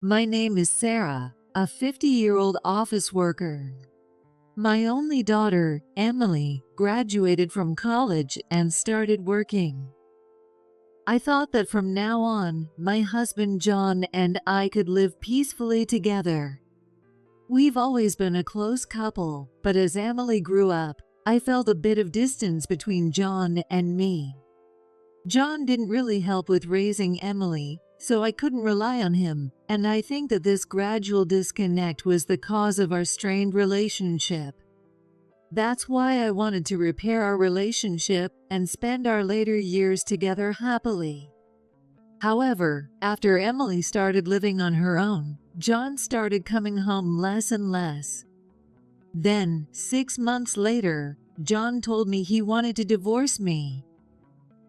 My name is Sarah, a 50-year-old office worker. My only daughter, Emily, graduated from college and started working. I thought that from now on, my husband John and I could live peacefully together. We've always been a close couple, but as Emily grew up, I felt a bit of distance between John and me. John didn't really help with raising Emily, so I couldn't rely on him, and I think that this gradual disconnect was the cause of our strained relationship. That's why I wanted to repair our relationship and spend our later years together happily. However, after Emily started living on her own, John started coming home less and less. Then, 6 months later, John told me he wanted to divorce me.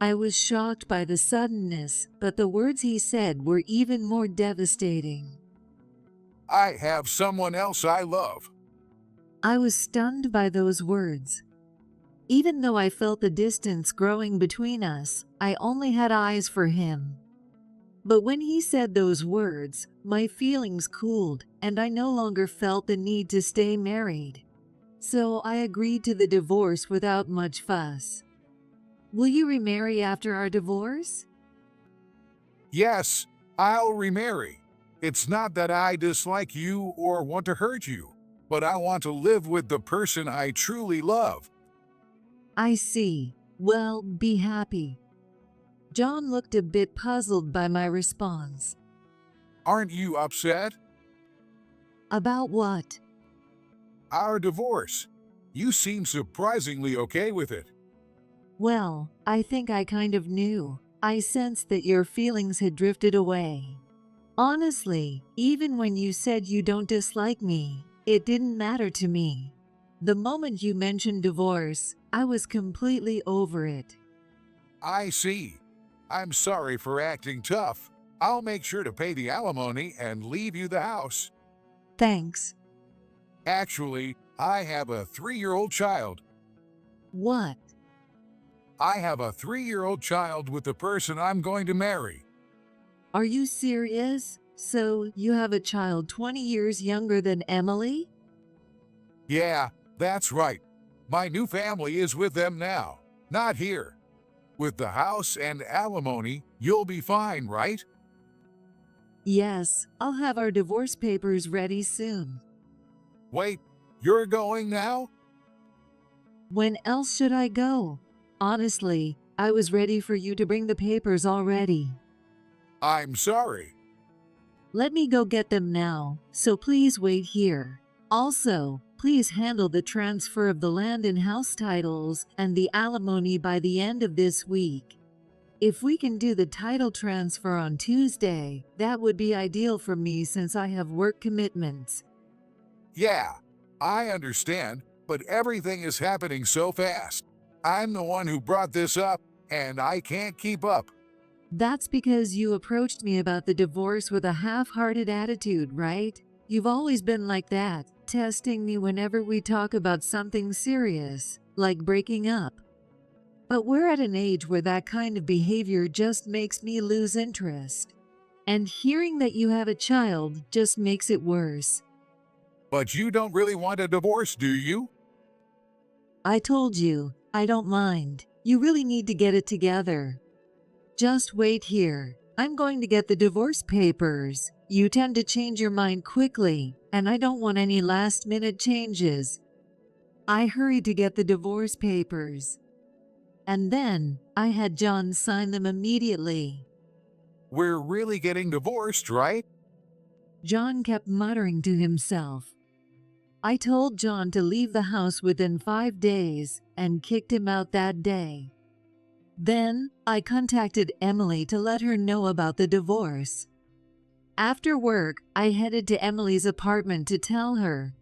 I was shocked by the suddenness, but the words he said were even more devastating. I have someone else I love. I was stunned by those words. Even though I felt the distance growing between us, I only had eyes for him. But when he said those words, my feelings cooled, and I no longer felt the need to stay married. So I agreed to the divorce without much fuss. Will you remarry after our divorce? Yes, I'll remarry. It's not that I dislike you or want to hurt you, but I want to live with the person I truly love. I see. Well, be happy. John looked a bit puzzled by my response. Aren't you upset? About what? Our divorce. You seem surprisingly okay with it. Well, I think I kind of knew. I sensed that your feelings had drifted away. Honestly, even when you said you don't dislike me, it didn't matter to me. The moment you mentioned divorce, I was completely over it. I see. I'm sorry for acting tough. I'll make sure to pay the alimony and leave you the house. Thanks. Actually, I have a 3-year-old child. What? I have a 3-year-old child with the person I'm going to marry. Are you serious? So, you have a child 20 years younger than Emily? Yeah, that's right. My new family is with them now, not here. With the house and alimony, you'll be fine, right? Yes, I'll have our divorce papers ready soon. Wait, you're going now? When else should I go? Honestly, I was ready for you to bring the papers already. I'm sorry. Let me go get them now, so please wait here. Also, please handle the transfer of the land and house titles and the alimony by the end of this week. If we can do the title transfer on Tuesday, that would be ideal for me since I have work commitments. Yeah, I understand, but everything is happening so fast. I'm the one who brought this up, and I can't keep up. That's because you approached me about the divorce with a half-hearted attitude, right? You've always been like that, testing me whenever we talk about something serious, like breaking up. But we're at an age where that kind of behavior just makes me lose interest. And hearing that you have a child just makes it worse. But you don't really want a divorce, do you? I told you, I don't mind. You really need to get it together. Just wait here. I'm going to get the divorce papers. You tend to change your mind quickly, and I don't want any last-minute changes. I hurried to get the divorce papers. And then, I had John sign them immediately. We're really getting divorced, right? John kept muttering to himself. I told John to leave the house within 5 days and kicked him out that day. Then, I contacted Emily to let her know about the divorce. After work, I headed to Emily's apartment to tell her,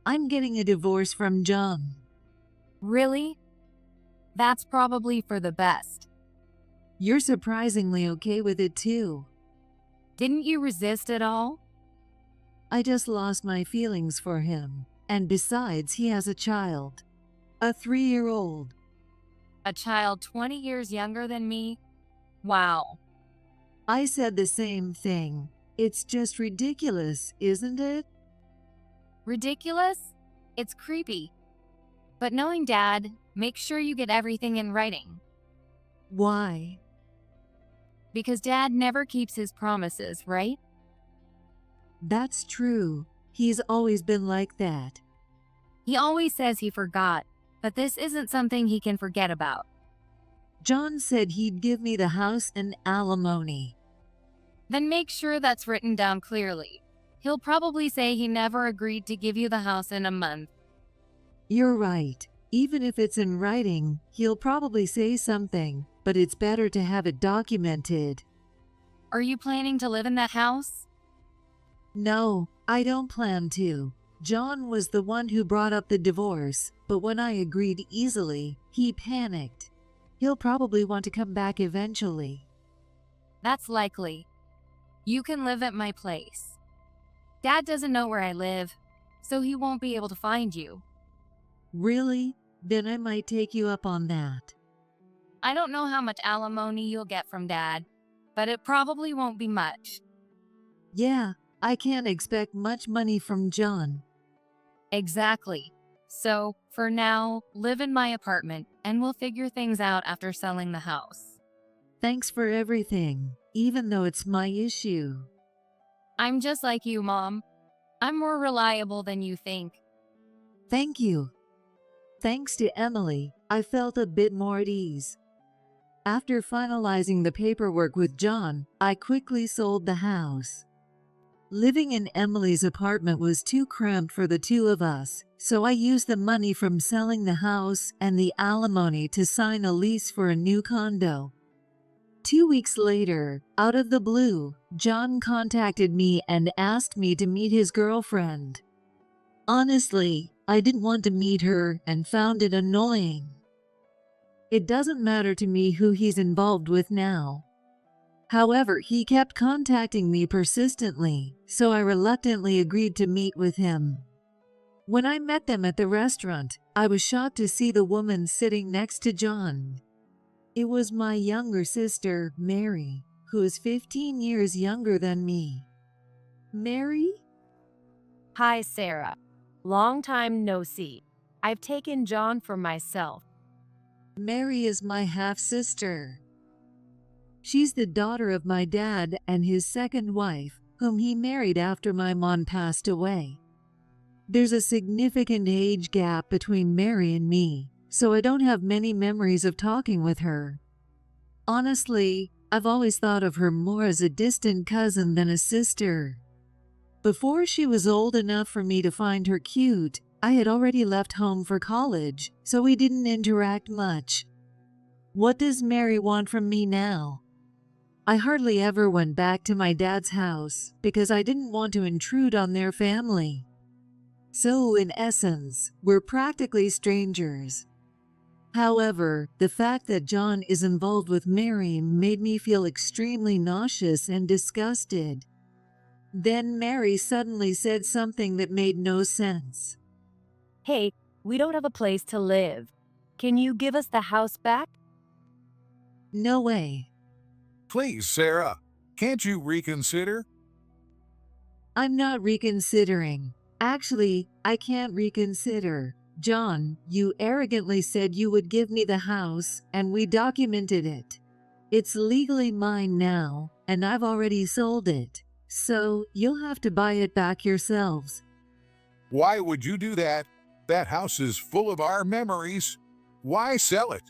I'm getting a divorce from John. Really? That's probably for the best. You're surprisingly okay with it too. Didn't you resist at all? I just lost my feelings for him. And besides, he has a child. A 3-year-old. A child 20 years younger than me? Wow. I said the same thing. It's just ridiculous, isn't it? Ridiculous? It's creepy. But knowing Dad, make sure you get everything in writing. Why? Because Dad never keeps his promises, right? That's true. He's always been like that. He always says he forgot, but this isn't something he can forget about. John said he'd give me the house and alimony. Then make sure that's written down clearly. He'll probably say he never agreed to give you the house in a month. You're right. Even if it's in writing, he'll probably say something, but it's better to have it documented. Are you planning to live in that house? No, I don't plan to. John was the one who brought up the divorce, but when I agreed easily, he panicked. He'll probably want to come back eventually. That's likely. You can live at my place. Dad doesn't know where I live, so he won't be able to find you. Really? Then I might take you up on that. I don't know how much alimony you'll get from Dad, but it probably won't be much. Yeah, I can't expect much money from John. Exactly. So, for now, live in my apartment, and we'll figure things out after selling the house. Thanks for everything, even though it's my issue. I'm just like you, Mom. I'm more reliable than you think. Thank you. Thanks to Emily, I felt a bit more at ease. After finalizing the paperwork with John, I quickly sold the house. Living in Emily's apartment was too cramped for the two of us, so I used the money from selling the house and the alimony to sign a lease for a new condo. 2 weeks later, out of the blue, John contacted me and asked me to meet his girlfriend. Honestly, I didn't want to meet her and found it annoying. It doesn't matter to me who he's involved with now. However, he kept contacting me persistently, so I reluctantly agreed to meet with him. When I met them at the restaurant, I was shocked to see the woman sitting next to John. It was my younger sister, Mary, who is 15 years younger than me. Mary? Hi, Sarah. Long time no see. I've taken John for myself. Mary is my half-sister. She's the daughter of my dad and his second wife, whom he married after my mom passed away. There's a significant age gap between Mary and me, so I don't have many memories of talking with her. Honestly, I've always thought of her more as a distant cousin than a sister. Before she was old enough for me to find her cute, I had already left home for college, so we didn't interact much. What does Mary want from me now? I hardly ever went back to my dad's house because I didn't want to intrude on their family. So, in essence, we're practically strangers. However, the fact that John is involved with Mary made me feel extremely nauseous and disgusted. Then Mary suddenly said something that made no sense. Hey, we don't have a place to live. Can you give us the house back? No way. Please, Sarah, can't you reconsider? I'm not reconsidering. Actually, I can't reconsider. John, you arrogantly said you would give me the house, and we documented it. It's legally mine now, and I've already sold it. So, you'll have to buy it back yourselves. Why would you do that? That house is full of our memories. Why sell it?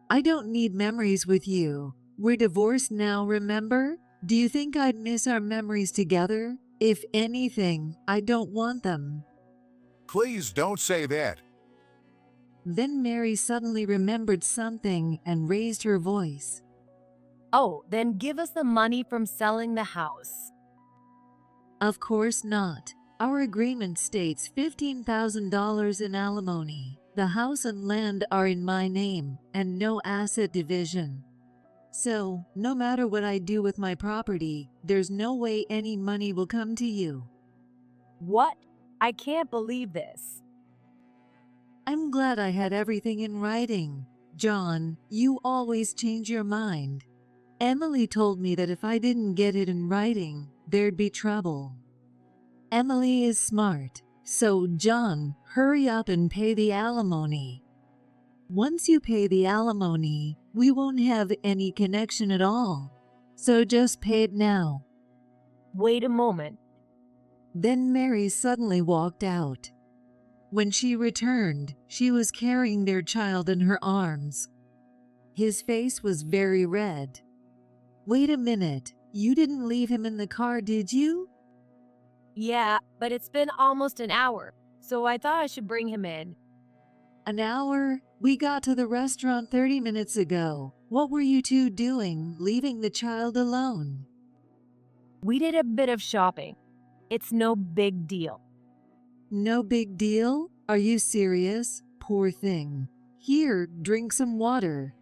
I don't need memories with you. We're divorced now, remember? Do you think I'd miss our memories together? If anything, I don't want them. Please don't say that. Then Mary suddenly remembered something and raised her voice. Oh, then give us the money from selling the house. Of course not. Our agreement states $15,000 in alimony. The house and land are in my name, and no asset division. So, no matter what I do with my property, there's no way any money will come to you. What? I can't believe this. I'm glad I had everything in writing. John, you always change your mind. Emily told me that if I didn't get it in writing, there'd be trouble. Emily is smart, so John, hurry up and pay the alimony. Once you pay the alimony, we won't have any connection at all. So just pay it now. Wait a moment. Then Mary suddenly walked out. When she returned, she was carrying their child in her arms. His face was very red. Wait a minute, you didn't leave him in the car, did you? Yeah, but it's been almost an hour, so I thought I should bring him in. An hour? We got to the restaurant 30 minutes ago. What were you two doing, leaving the child alone? We did a bit of shopping. It's no big deal. No big deal? Are you serious? Poor thing. Here, drink some water.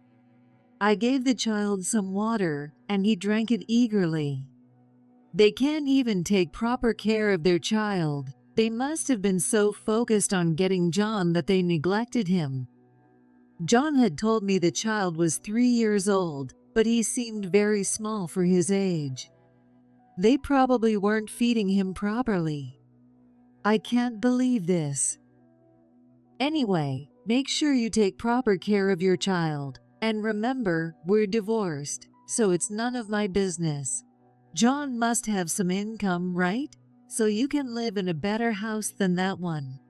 I gave the child some water, and he drank it eagerly. They can't even take proper care of their child. They must have been so focused on getting John that they neglected him. John had told me the child was 3 years old, but he seemed very small for his age. They probably weren't feeding him properly. I can't believe this. Anyway, make sure you take proper care of your child. And remember, we're divorced, so it's none of my business. John must have some income, right? So you can live in a better house than that one.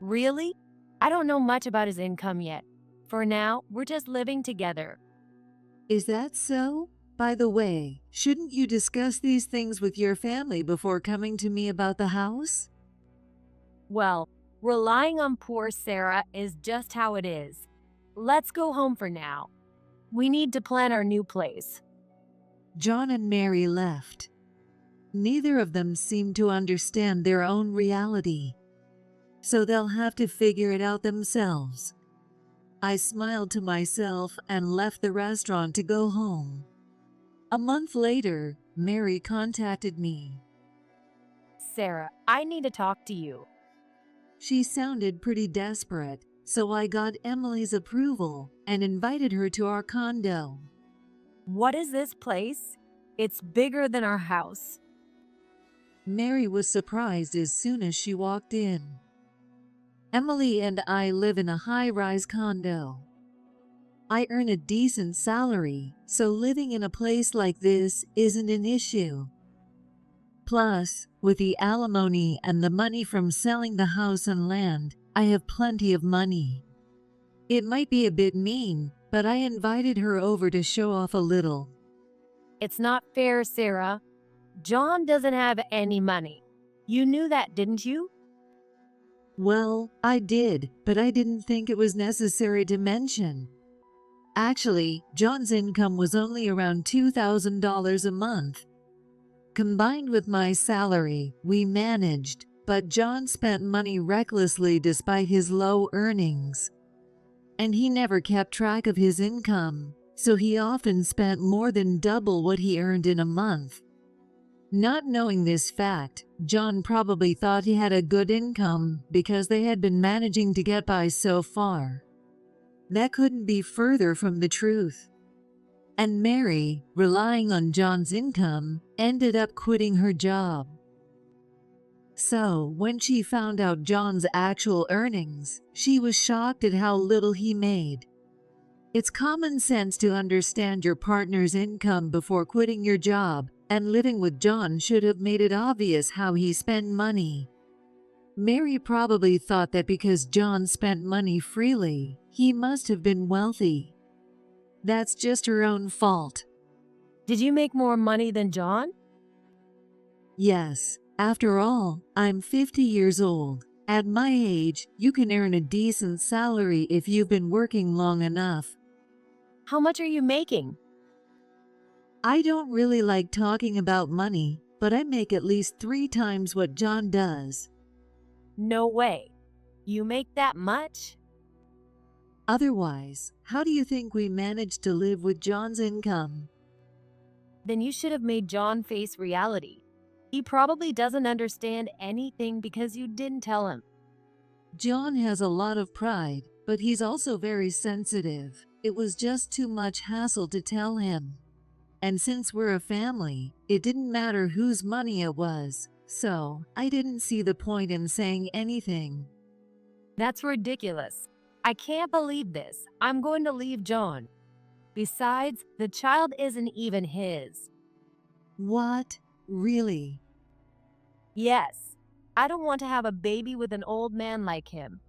Really? I don't know much about his income yet. For now, we're just living together. Is that so? By the way, shouldn't you discuss these things with your family before coming to me about the house? Well, relying on poor Sarah is just how it is. Let's go home for now. We need to plan our new place. John and Mary left. Neither of them seemed to understand their own reality, so they'll have to figure it out themselves. I smiled to myself and left the restaurant to go home. A month later, Mary contacted me. Sarah, I need to talk to you. She sounded pretty desperate, so I got Emily's approval and invited her to our condo. What is this place? It's bigger than our house. Mary was surprised as soon as she walked in. Emily and I live in a high-rise condo. I earn a decent salary, so living in a place like this isn't an issue. Plus, with the alimony and the money from selling the house and land, I have plenty of money. It might be a bit mean, but I invited her over to show off a little. It's not fair, Sarah. John doesn't have any money. You knew that, didn't you? Well, I did, but I didn't think it was necessary to mention. Actually, John's income was only around $2,000 a month. Combined with my salary, we managed, but John spent money recklessly despite his low earnings. And he never kept track of his income, so he often spent more than double what he earned in a month. Not knowing this fact, John probably thought he had a good income because they had been managing to get by so far. That couldn't be further from the truth. And Mary, relying on John's income, ended up quitting her job. So, when she found out John's actual earnings, she was shocked at how little he made. It's common sense to understand your partner's income before quitting your job, and living with John should have made it obvious how he spent money. Mary probably thought that because John spent money freely, he must have been wealthy. That's just her own fault. Did you make more money than John? Yes, after all, I'm 50 years old. At my age, you can earn a decent salary if you've been working long enough. How much are you making? I don't really like talking about money, but I make at least 3 times what John does. No way. You make that much? Otherwise, how do you think we managed to live with John's income? Then you should have made John face reality. He probably doesn't understand anything because you didn't tell him. John has a lot of pride, but he's also very sensitive. It was just too much hassle to tell him. And since we're a family, it didn't matter whose money it was, so I didn't see the point in saying anything. That's ridiculous. I can't believe this. I'm going to leave John. Besides, the child isn't even his. What? Really? Yes, I don't want to have a baby with an old man like him.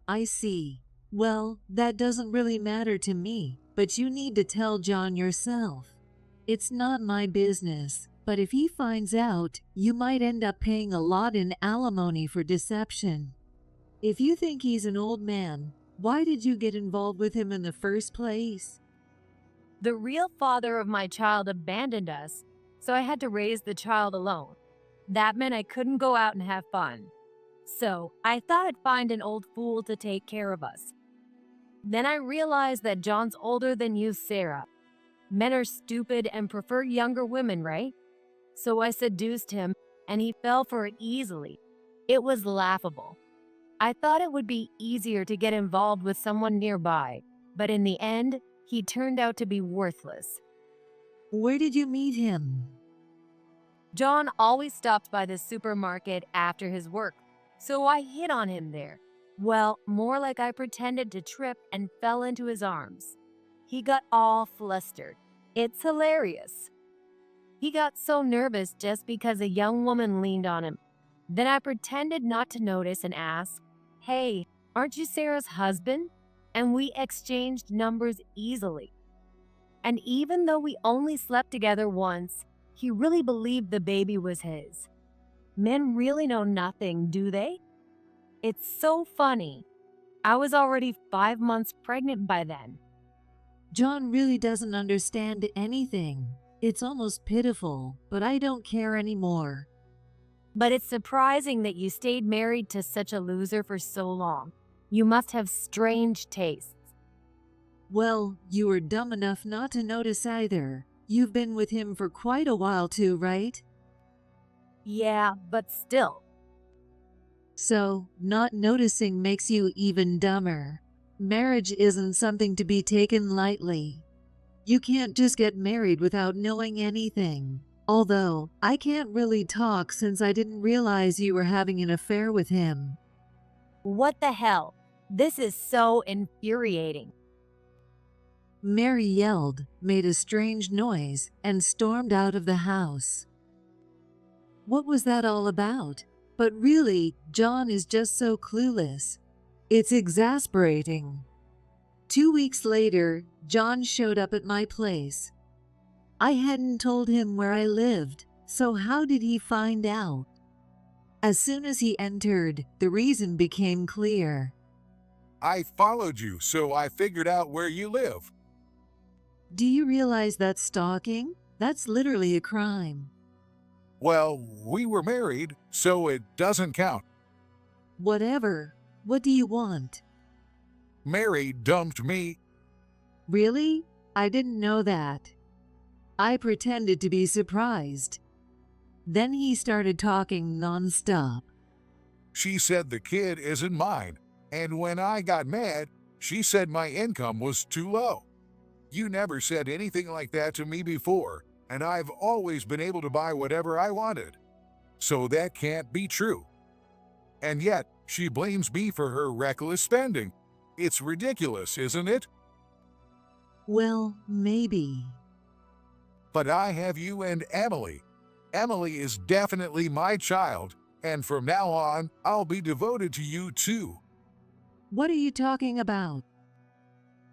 I see. Well, that doesn't really matter to me, but you need to tell John yourself. It's not my business, but if he finds out, you might end up paying a lot in alimony for deception. If you think he's an old man, why did you get involved with him in the first place? The real father of my child abandoned us, so I had to raise the child alone. That meant I couldn't go out and have fun. So I thought I'd find an old fool to take care of us. Then I realized that John's older than you, Sarah. Men are stupid and prefer younger women, right? So I seduced him, and he fell for it easily. It was laughable. I thought it would be easier to get involved with someone nearby, but in the end, he turned out to be worthless. Where did you meet him? John always stopped by the supermarket after his work, so I hit on him there. Well, more like I pretended to trip and fell into his arms. He got all flustered. It's hilarious. He got so nervous just because a young woman leaned on him. Then I pretended not to notice and asked, "Hey, aren't you Sarah's husband?" And we exchanged numbers easily. And even though we only slept together once, he really believed the baby was his. Men really know nothing, do they? It's so funny. I was already 5 months pregnant by then. John really doesn't understand anything. It's almost pitiful, but I don't care anymore. But it's surprising that you stayed married to such a loser for so long. You must have strange tastes. Well, you were dumb enough not to notice either. You've been with him for quite a while too, right? Yeah, but still. So, not noticing makes you even dumber. Marriage isn't something to be taken lightly. You can't just get married without knowing anything. Although, I can't really talk since I didn't realize you were having an affair with him. What the hell? This is so infuriating. Mary yelled, made a strange noise, and stormed out of the house. What was that all about? But really, John is just so clueless. It's exasperating. 2 weeks later, John showed up at my place. I hadn't told him where I lived, so how did he find out? As soon as he entered, the reason became clear. I followed you, so I figured out where you live. Do you realize that's stalking? That's literally a crime. Well, we were married, so it doesn't count. Whatever. What do you want? Mary dumped me. Really? I didn't know that. I pretended to be surprised. Then he started talking nonstop. She said the kid isn't mine, and when I got mad, she said my income was too low. You never said anything like that to me before, and I've always been able to buy whatever I wanted. So that can't be true. And yet, she blames me for her reckless spending. It's ridiculous, isn't it? Well, maybe. But I have you and Emily. Emily is definitely my child, and from now on, I'll be devoted to you too. What are you talking about?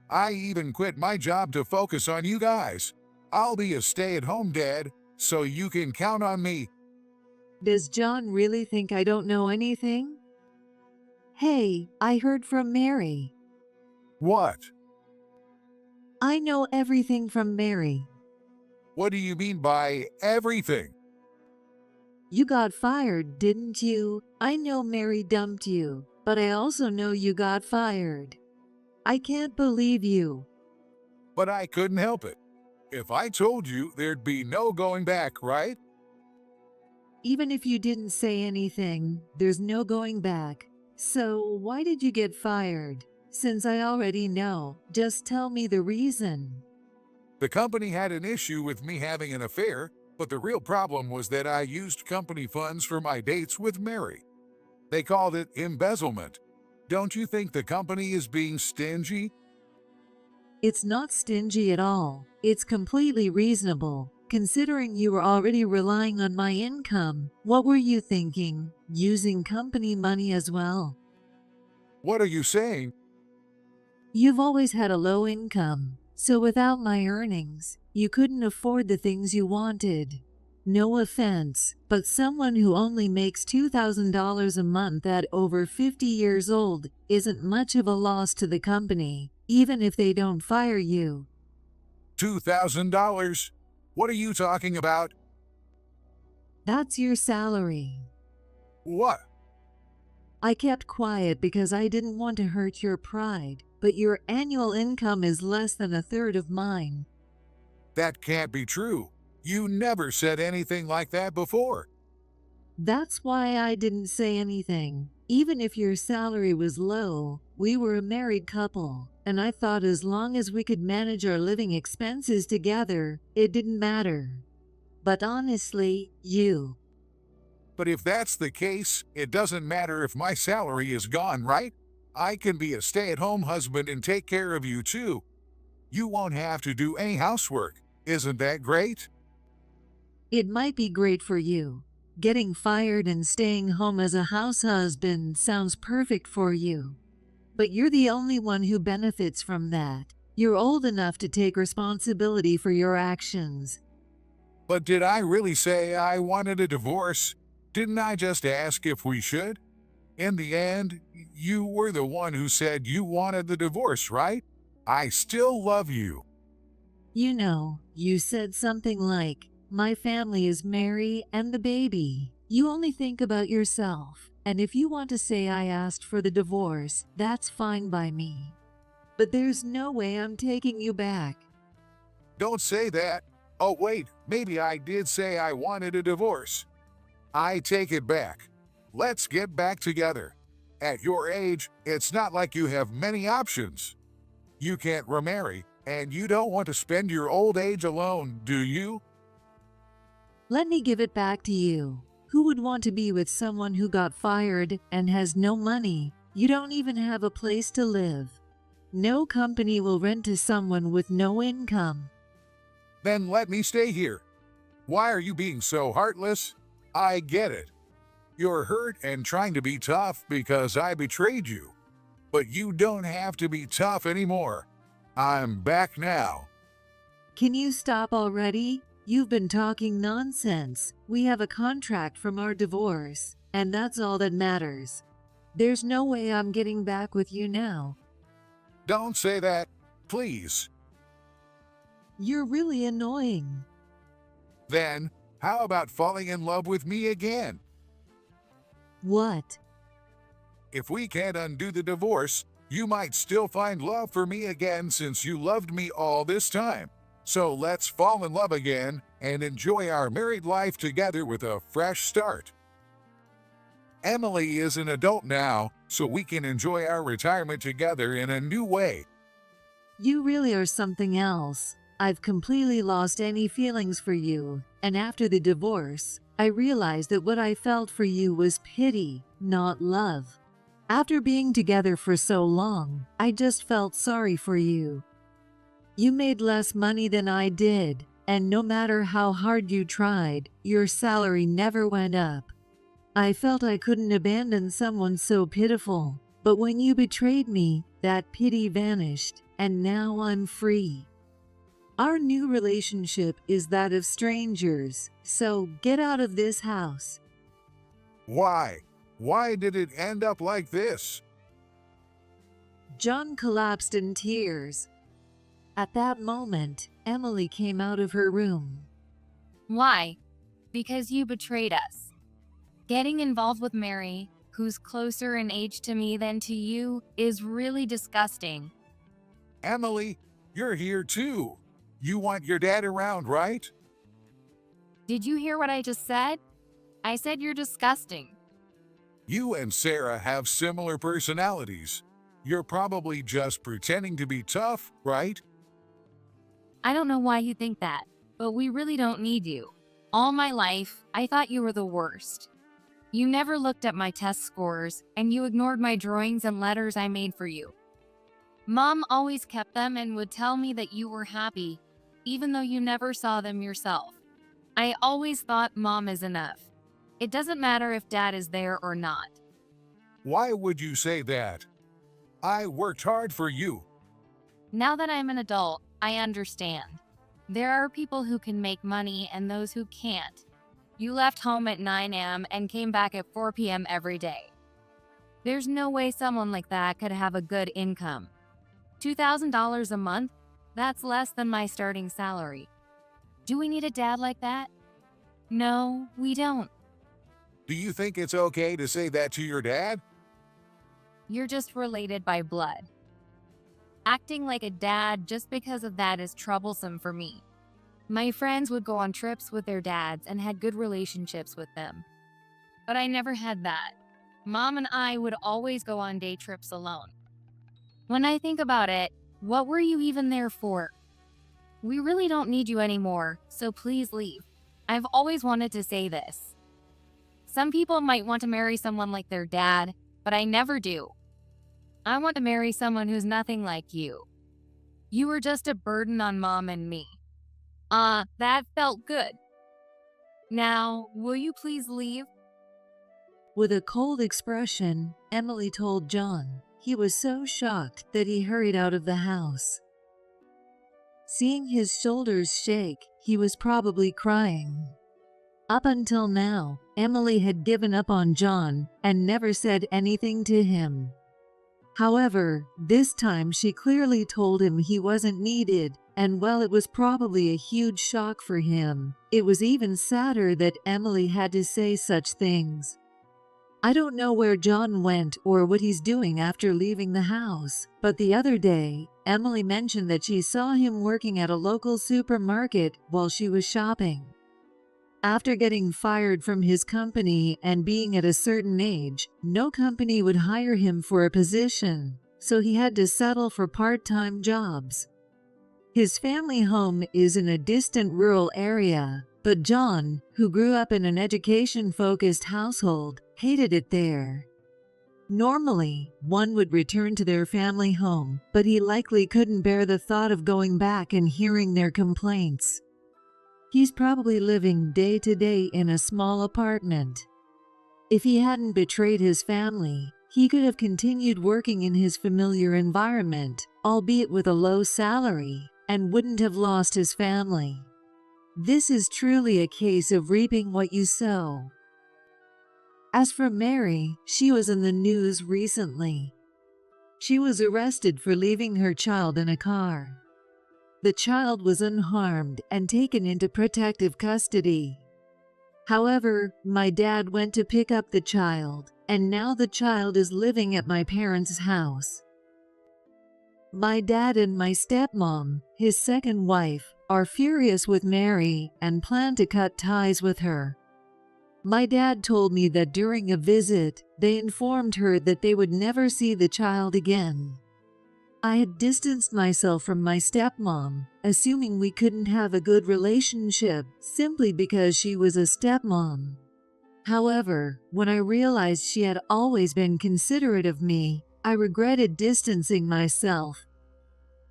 I even quit my job to focus on you guys. I'll be a stay-at-home dad, so you can count on me. Does John really think I don't know anything? Hey, I heard from Mary. What? I know everything from Mary. What do you mean by everything? You got fired, didn't you? I know Mary dumped you, but I also know you got fired. I can't believe you. But I couldn't help it. If I told you, there'd be no going back, right? Even if you didn't say anything, there's no going back. So why did you get fired? Since I already know, just tell me the reason. The company had an issue with me having an affair, but the real problem was that I used company funds for my dates with Mary. They called it embezzlement. Don't you think the company is being stingy? It's not stingy at all. It's completely reasonable. Considering you were already relying on my income, what were you thinking? Using company money as well? What are you saying? You've always had a low income, so without my earnings, you couldn't afford the things you wanted. No offense, but someone who only makes $2,000 a month at over 50 years old isn't much of a loss to the company, even if they don't fire you. $2,000? What are you talking about? That's your salary. What? I kept quiet because I didn't want to hurt your pride, but your annual income is less than a third of mine. That can't be true. You never said anything like that before. That's why I didn't say anything. Even if your salary was low, we were a married couple, and I thought as long as we could manage our living expenses together, it didn't matter. But honestly, But if that's the case, it doesn't matter if my salary is gone, right? I can be a stay-at-home husband and take care of you too. You won't have to do any housework. Isn't that great? It might be great for you. Getting fired and staying home as a house husband sounds perfect for you. But you're the only one who benefits from that. You're old enough to take responsibility for your actions. But did I really say I wanted a divorce? Didn't I just ask if we should? In the end, you were the one who said you wanted the divorce, right? I still love you. You know, you said something like, "My family is Mary and the baby." You only think about yourself. And if you want to say I asked for the divorce, that's fine by me. But there's no way I'm taking you back. Don't say that. Oh wait, maybe I did say I wanted a divorce. I take it back. Let's get back together. At your age, it's not like you have many options. You can't remarry, and you don't want to spend your old age alone, do you? Let me give it back to you. Who would want to be with someone who got fired and has no money? You don't even have a place to live. No company will rent to someone with no income. Then let me stay here. Why are you being so heartless? I get it. You're hurt and trying to be tough because I betrayed you. But you don't have to be tough anymore. I'm back now. Can you stop already? You've been talking nonsense. We have a contract from our divorce, and that's all that matters. There's no way I'm getting back with you now. Don't say that, please. You're really annoying. Then, how about falling in love with me again? What? If we can't undo the divorce, you might still find love for me again since you loved me all this time. So let's fall in love again and enjoy our married life together with a fresh start. Emily is an adult now, so we can enjoy our retirement together in a new way. You really are something else. I've completely lost any feelings for you, and after the divorce, I realized that what I felt for you was pity, not love. After being together for so long, I just felt sorry for you. You made less money than I did, and no matter how hard you tried, your salary never went up. I felt I couldn't abandon someone so pitiful, but when you betrayed me, that pity vanished, and now I'm free. Our new relationship is that of strangers, so get out of this house. Why? Why did it end up like this? John collapsed in tears. At that moment, Emily came out of her room. Why? Because you betrayed us. Getting involved with Mary, who's closer in age to me than to you, is really disgusting. Emily, you're here too. You want your dad around, right? Did you hear what I just said? I said you're disgusting. You and Sarah have similar personalities. You're probably just pretending to be tough, right? I don't know why you think that, but we really don't need you. All my life, I thought you were the worst. You never looked at my test scores, and you ignored my drawings and letters I made for you. Mom always kept them and would tell me that you were happy, even though you never saw them yourself. I always thought mom is enough. It doesn't matter if dad is there or not. Why would you say that? I worked hard for you. Now that I'm an adult, I understand. There are people who can make money and those who can't. You left home at 9 a.m. and came back at 4 p.m. every day. There's no way someone like that could have a good income. $2,000 a month? That's less than my starting salary. Do we need a dad like that? No, we don't. Do you think it's okay to say that to your dad? You're just related by blood. Acting like a dad just because of that is troublesome for me. My friends would go on trips with their dads and had good relationships with them. But I never had that. Mom and I would always go on day trips alone. When I think about it, what were you even there for? We really don't need you anymore, so please leave. I've always wanted to say this. Some people might want to marry someone like their dad, but I never do. I want to marry someone who's nothing like you. You were just a burden on mom and me. That felt good. Now, will you please leave? With a cold expression, Emily told John. He was so shocked that he hurried out of the house. Seeing his shoulders shake, he was probably crying. Up until now, Emily had given up on John and never said anything to him. However, this time she clearly told him he wasn't needed, and while it was probably a huge shock for him, it was even sadder that Emily had to say such things. I don't know where John went or what he's doing after leaving the house, but the other day, Emily mentioned that she saw him working at a local supermarket while she was shopping. After getting fired from his company and being at a certain age, no company would hire him for a position, so he had to settle for part-time jobs. His family home is in a distant rural area, but John, who grew up in an education-focused household, hated it there. Normally, one would return to their family home, but he likely couldn't bear the thought of going back and hearing their complaints. He's probably living day to day in a small apartment. If he hadn't betrayed his family, he could have continued working in his familiar environment, albeit with a low salary, and wouldn't have lost his family. This is truly a case of reaping what you sow. As for Mary, she was in the news recently. She was arrested for leaving her child in a car. The child was unharmed and taken into protective custody. However, my dad went to pick up the child, and now the child is living at my parents' house. My dad and my stepmom, his second wife, are furious with Mary and plan to cut ties with her. My dad told me that during a visit, they informed her that they would never see the child again. I had distanced myself from my stepmom, assuming we couldn't have a good relationship simply because she was a stepmom. However, when I realized she had always been considerate of me, I regretted distancing myself.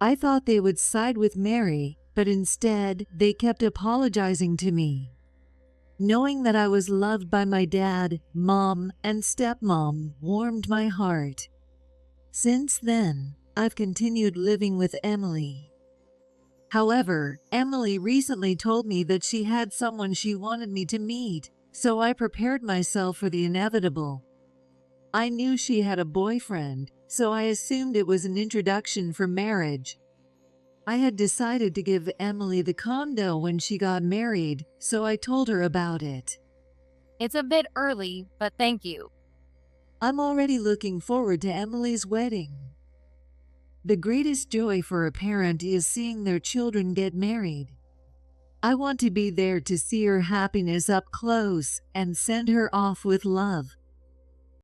I thought they would side with Mary, but instead, they kept apologizing to me. Knowing that I was loved by my dad, mom, and stepmom warmed my heart. Since then, I've continued living with Emily. However, Emily recently told me that she had someone she wanted me to meet, so I prepared myself for the inevitable. I knew she had a boyfriend, so I assumed it was an introduction for marriage. I had decided to give Emily the condo when she got married, so I told her about it. It's a bit early, but thank you. I'm already looking forward to Emily's wedding. The greatest joy for a parent is seeing their children get married. I want to be there to see her happiness up close and send her off with love.